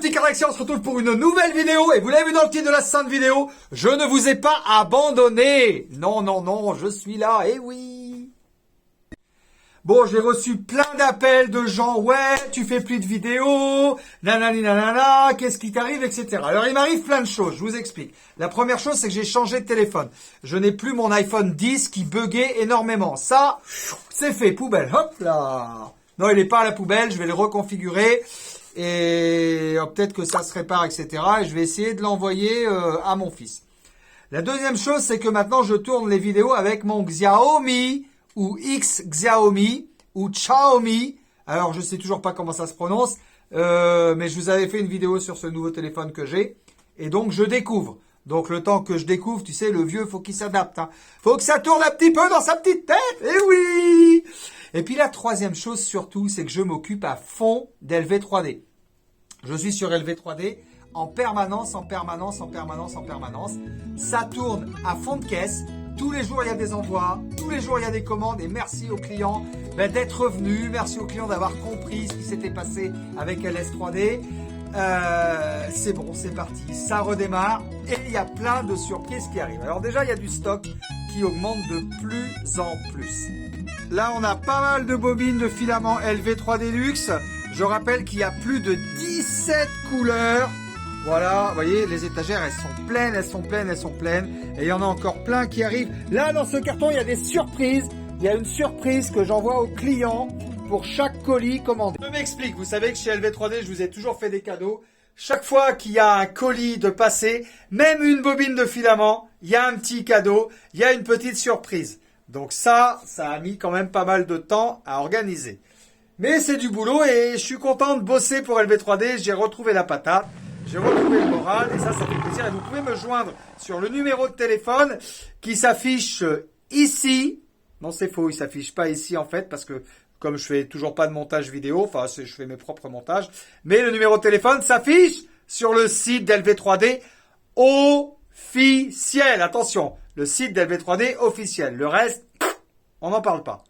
petit Caraxia, on se retrouve pour une nouvelle vidéo. Et vous l'avez vu dans le titre de la sainte vidéo, je ne vous ai pas abandonné. Non, non, non, je suis là, eh oui. Bon, j'ai reçu plein d'appels de gens, ouais, tu fais plus de vidéos, nanani nanana, qu'est-ce qui t'arrive, etc. Alors, il m'arrive plein de choses, je vous explique. La première chose, c'est que j'ai changé de téléphone. Je n'ai plus mon iPhone 10 qui buguait énormément. Ça, c'est fait, poubelle, hop là. Non, il n'est pas à la poubelle, je vais le reconfigurer. Et peut-être que ça se répare, etc. Et je vais essayer de l'envoyer à mon fils. La deuxième chose, c'est que maintenant, je tourne les vidéos avec mon Xiaomi ou Xiaomi ou Xiaomi. Alors, je sais toujours pas comment ça se prononce, mais je vous avais fait une vidéo sur ce nouveau téléphone que j'ai. Et donc, je découvre. Donc, le temps que je découvre, tu sais, le vieux, faut qu'il s'adapte. Hein. Faut que ça tourne un petit peu dans sa petite tête. Eh oui! Et puis, la troisième chose, surtout, c'est que je m'occupe à fond d'LV3D. Je suis sur LV3D en permanence, en permanence, en permanence, en permanence. Ça tourne à fond de caisse. Tous les jours, il y a des envois. Tous les jours, il y a des commandes. Et merci aux clients d'être revenus. Merci aux clients d'avoir compris ce qui s'était passé avec LS3D. C'est bon, c'est parti. Ça redémarre. Et il y a plein de surprises qui arrivent. Alors déjà, il y a du stock qui augmente de plus en plus. Là, on a pas mal de bobines de filaments LV3D Luxe. Je rappelle qu'il y a plus de 17 couleurs. Voilà, vous voyez, les étagères, elles sont pleines, elles sont pleines, elles sont pleines. Et il y en a encore plein qui arrivent. Là, dans ce carton, il y a des surprises. Il y a une surprise que j'envoie aux clients pour chaque colis commandé. Je m'explique, vous savez que chez LV3D, je vous ai toujours fait des cadeaux. Chaque fois qu'il y a un colis de passé, même une bobine de filament, il y a un petit cadeau, il y a une petite surprise. Donc ça a mis quand même pas mal de temps à organiser. Mais c'est du boulot et je suis content de bosser pour LV3D. J'ai retrouvé la patate, j'ai retrouvé le moral et ça fait plaisir. Et vous pouvez me joindre sur le numéro de téléphone qui s'affiche ici. Non, c'est faux, il s'affiche pas ici en fait parce que comme je fais toujours pas de montage vidéo, enfin je fais mes propres montages. Mais le numéro de téléphone s'affiche sur le site d'LV3D officiel. Attention, le site d'LV3D officiel. Le reste, on n'en parle pas.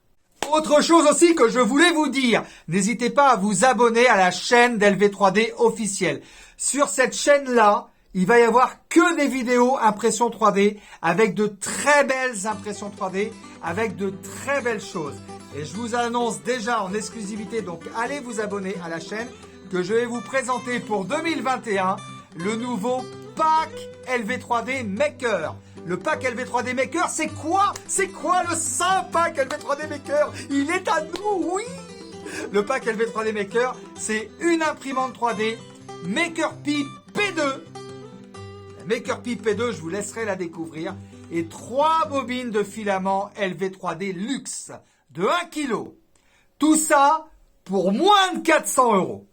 Autre chose aussi que je voulais vous dire, n'hésitez pas à vous abonner à la chaîne d'LV3D officielle. Sur cette chaîne-là, il va y avoir que des vidéos impression 3D avec de très belles impressions 3D, avec de très belles choses. Et je vous annonce déjà en exclusivité, donc allez vous abonner à la chaîne, que je vais vous présenter pour 2021 le nouveau pack LV3D Maker. Le pack LV3D Maker, c'est quoi? C'est quoi le saint pack LV3D Maker? Il est à nous, oui! Le pack LV3D Maker, c'est une imprimante 3D MakerPi P2. La MakerPi P2, je vous laisserai la découvrir. Et 3 bobines de filaments LV3D Luxe de 1 kg. Tout ça pour moins de 400 €.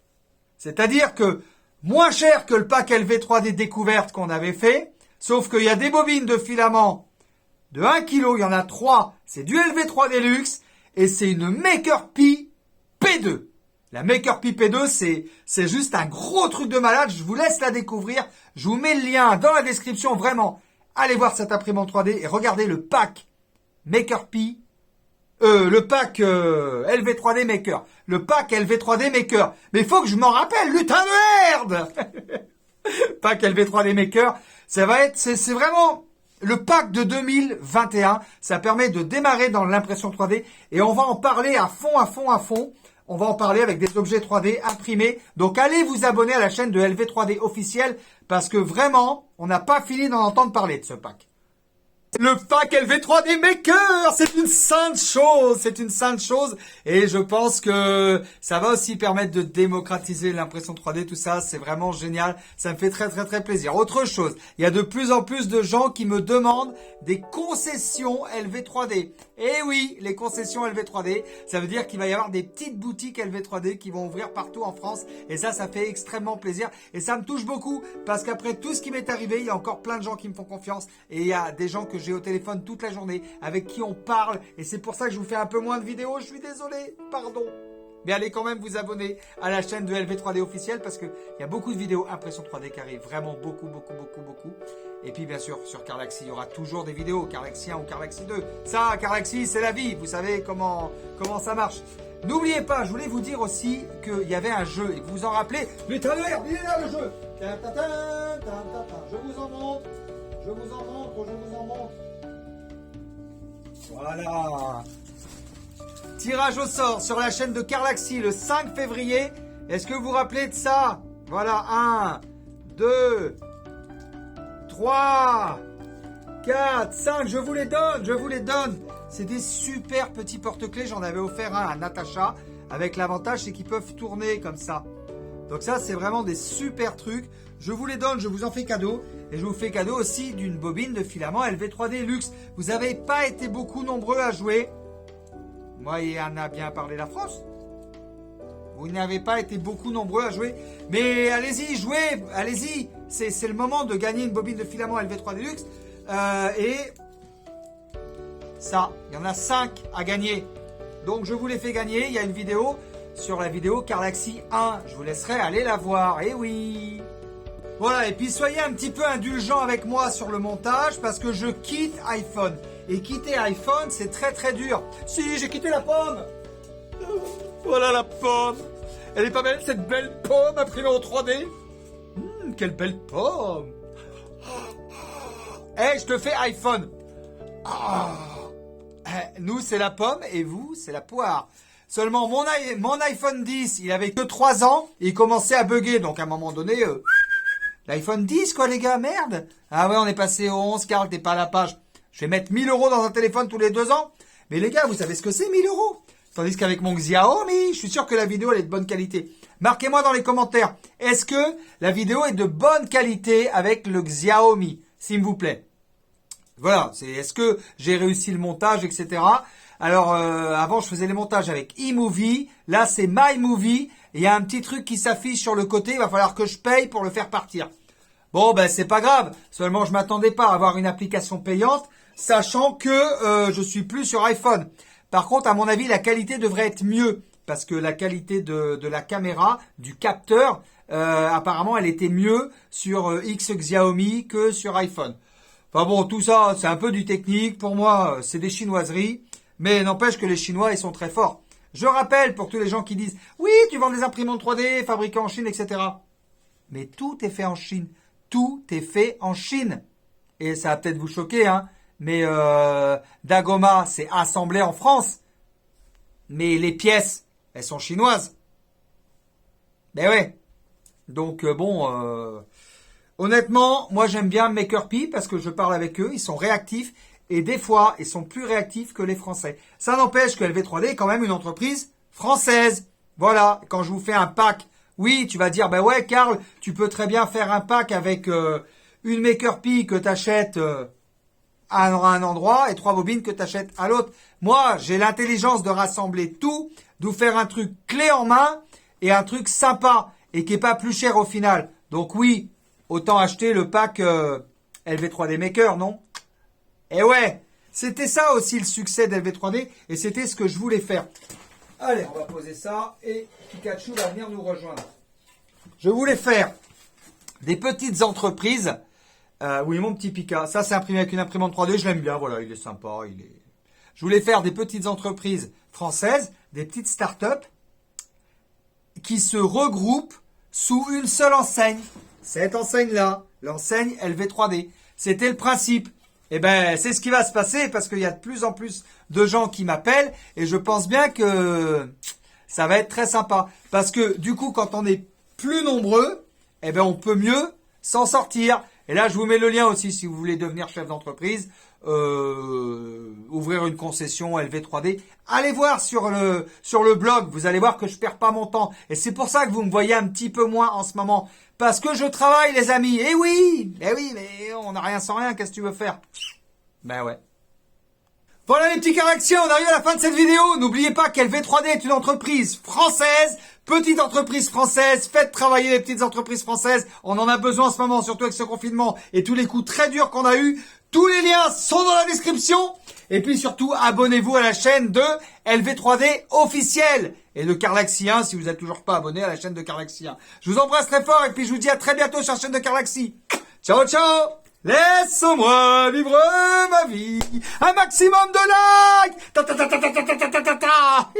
C'est-à-dire que moins cher que le pack LV3D découverte qu'on avait fait. Sauf qu'il y a des bobines de filaments de 1 kg, il y en a 3, c'est du LV3D Luxe et c'est une MakerPi P2. La MakerPi P2, c'est juste un gros truc de malade, je vous laisse la découvrir. Je vous mets le lien dans la description, vraiment. Allez voir cette imprimante 3D et regardez le pack MakerPi, LV3D Maker. Le pack LV3D Maker. Mais il faut que je m'en rappelle, lutin de merde. Pack LV3D Maker, ça va être, c'est vraiment le pack de 2021. Ça permet de démarrer dans l'impression 3D et on va en parler à fond, à fond, à fond. On va en parler avec des objets 3D imprimés. Donc allez vous abonner à la chaîne de LV3D officielle parce que vraiment, on n'a pas fini d'en entendre parler de ce pack. Le pack LV3D Maker, c'est une sainte chose, et je pense que ça va aussi permettre de démocratiser l'impression 3D, tout ça, c'est vraiment génial, ça me fait très très très plaisir. Autre chose, il y a de plus en plus de gens qui me demandent des concessions LV3D. Et oui, les concessions LV3D, ça veut dire qu'il va y avoir des petites boutiques LV3D qui vont ouvrir partout en France, et ça fait extrêmement plaisir, et ça me touche beaucoup, parce qu'après tout ce qui m'est arrivé, il y a encore plein de gens qui me font confiance, et il y a des gens que j'ai au téléphone toute la journée, avec qui on parle, et c'est pour ça que je vous fais un peu moins de vidéos, je suis désolé, pardon. Mais allez quand même vous abonner à la chaîne de LV3D officiel parce qu'il y a beaucoup de vidéos impression 3D qui arrivent. Vraiment beaucoup. Et puis bien sûr, sur Carlaxy, il y aura toujours des vidéos. Carlaxy 1 ou Carlaxy 2. Ça, Carlaxy, c'est la vie. Vous savez comment ça marche. N'oubliez pas, je voulais vous dire aussi qu'il y avait un jeu et que vous vous en rappelez. Mais t'as l'air, il est là le jeu. Je vous en montre. Voilà. Tirage au sort sur la chaîne de Carlaxy le 5 février. Est-ce que vous vous rappelez de ça? Voilà, 1, 2, 3, 4, 5. Je vous les donne. C'est des super petits porte-clés. J'en avais offert un à Natacha. Avec l'avantage, c'est qu'ils peuvent tourner comme ça. Donc ça, c'est vraiment des super trucs. Je vous les donne, je vous en fais cadeau. Et je vous fais cadeau aussi d'une bobine de filament LV3D Luxe. Vous n'avez pas été beaucoup nombreux à jouer. Moi, il en a bien parlé la France. Vous n'avez pas été beaucoup nombreux à jouer. Mais allez-y, jouez, allez-y. C'est le moment de gagner une bobine de filament LV3D Luxe. Et ça, il y en a 5 à gagner. Donc, je vous les fais gagner. Il y a une vidéo sur la vidéo Carlaxy 1. Je vous laisserai aller la voir. Eh oui. Voilà, et puis soyez un petit peu indulgents avec moi sur le montage parce que je quitte iPhone. Et quitter iPhone, c'est très dur. Si, j'ai quitté la pomme. Voilà la pomme. Elle est pas belle, cette belle pomme imprimée en 3D. Quelle belle pomme. Eh, je te fais iPhone. Nous, c'est la pomme et vous, c'est la poire. Seulement, mon iPhone 10, il avait que 3 ans et il commençait à bugger. Donc, à un moment donné, l'iPhone 10, quoi, les gars, merde. Ah ouais, on est passé au 11, Carl, t'es pas à la page. Je vais mettre 1000 € dans un téléphone tous les 2 ans. Mais les gars, vous savez ce que c'est, 1000 €? Tandis qu'avec mon Xiaomi, je suis sûr que la vidéo, elle est de bonne qualité. Marquez-moi dans les commentaires, est-ce que la vidéo est de bonne qualité avec le Xiaomi, s'il vous plaît? Voilà, est-ce que j'ai réussi le montage, etc. Alors, avant, je faisais les montages avec iMovie. Là, c'est MyMovie. Il y a un petit truc qui s'affiche sur le côté. Il va falloir que je paye pour le faire partir. Bon, ben, c'est pas grave. Seulement, je m'attendais pas à avoir une application payante, sachant que je suis plus sur iPhone. Par contre, à mon avis, la qualité devrait être mieux. Parce que la qualité de la caméra, du capteur, apparemment, elle était mieux sur X Xiaomi que sur iPhone. Enfin bon, tout ça, c'est un peu du technique. Pour moi, c'est des chinoiseries. Mais n'empêche que les Chinois, ils sont très forts. Je rappelle pour tous les gens qui disent « Oui, tu vends des imprimantes 3D fabriquées en Chine, etc. » Mais tout est fait en Chine. Tout est fait en Chine. Et ça va peut-être vous choquer, hein. Mais Dagoma, c'est assemblé en France. Mais les pièces, elles sont chinoises. Ben ouais. Donc honnêtement, moi j'aime bien MakerPi parce que je parle avec eux, ils sont réactifs. Et des fois, ils sont plus réactifs que les Français. Ça n'empêche que LV3D est quand même une entreprise française. Voilà, quand je vous fais un pack, oui, tu vas dire, ben ouais, Karl, tu peux très bien faire un pack avec une MakerPi que tu achètes à un endroit et 3 bobines que tu achètes à l'autre. Moi, j'ai l'intelligence de rassembler tout, de vous faire un truc clé en main et un truc sympa et qui est pas plus cher au final. Donc oui, autant acheter le pack LV3D Maker, non? Et ouais, c'était ça aussi le succès d'LV3D et c'était ce que je voulais faire. Allez, on va poser ça et Pikachu va venir nous rejoindre. Je voulais faire des petites entreprises. Oui, mon petit Pika. Ça, c'est imprimé avec une imprimante 3D. Je l'aime bien. Voilà, il est sympa. Je voulais faire des petites entreprises françaises, des petites startups qui se regroupent sous une seule enseigne. Cette enseigne-là, l'enseigne LV3D. C'était le principe. Eh ben, c'est ce qui va se passer parce qu'il y a de plus en plus de gens qui m'appellent et je pense bien que ça va être très sympa. Parce que du coup, quand on est plus nombreux, eh ben, on peut mieux s'en sortir. Et là, je vous mets le lien aussi si vous voulez devenir chef d'entreprise, ouvrir une concession LV3D. Allez voir sur le blog, vous allez voir que je perds pas mon temps. Et c'est pour ça que vous me voyez un petit peu moins en ce moment. Parce que je travaille, les amis. Eh oui, mais on n'a rien sans rien. Qu'est-ce que tu veux faire? Ben ouais. Voilà les petits caractères, on arrive à la fin de cette vidéo. N'oubliez pas qu'LV3D est une entreprise française, petite entreprise française. Faites travailler les petites entreprises françaises. On en a besoin en ce moment, surtout avec ce confinement et tous les coups très durs qu'on a eus. Tous les liens sont dans la description. Et puis surtout, abonnez-vous à la chaîne de LV3D officiel. et de Carlaxi 1 si vous êtes toujours pas abonné à la chaîne de Carlaxi 1. Je vous embrasse très fort et puis je vous dis à très bientôt sur la chaîne de Carlaxi. Ciao, ciao! Laisse-moi vivre ma vie. Un maximum de likes. Ta ta ta ta ta ta ta ta ta ta.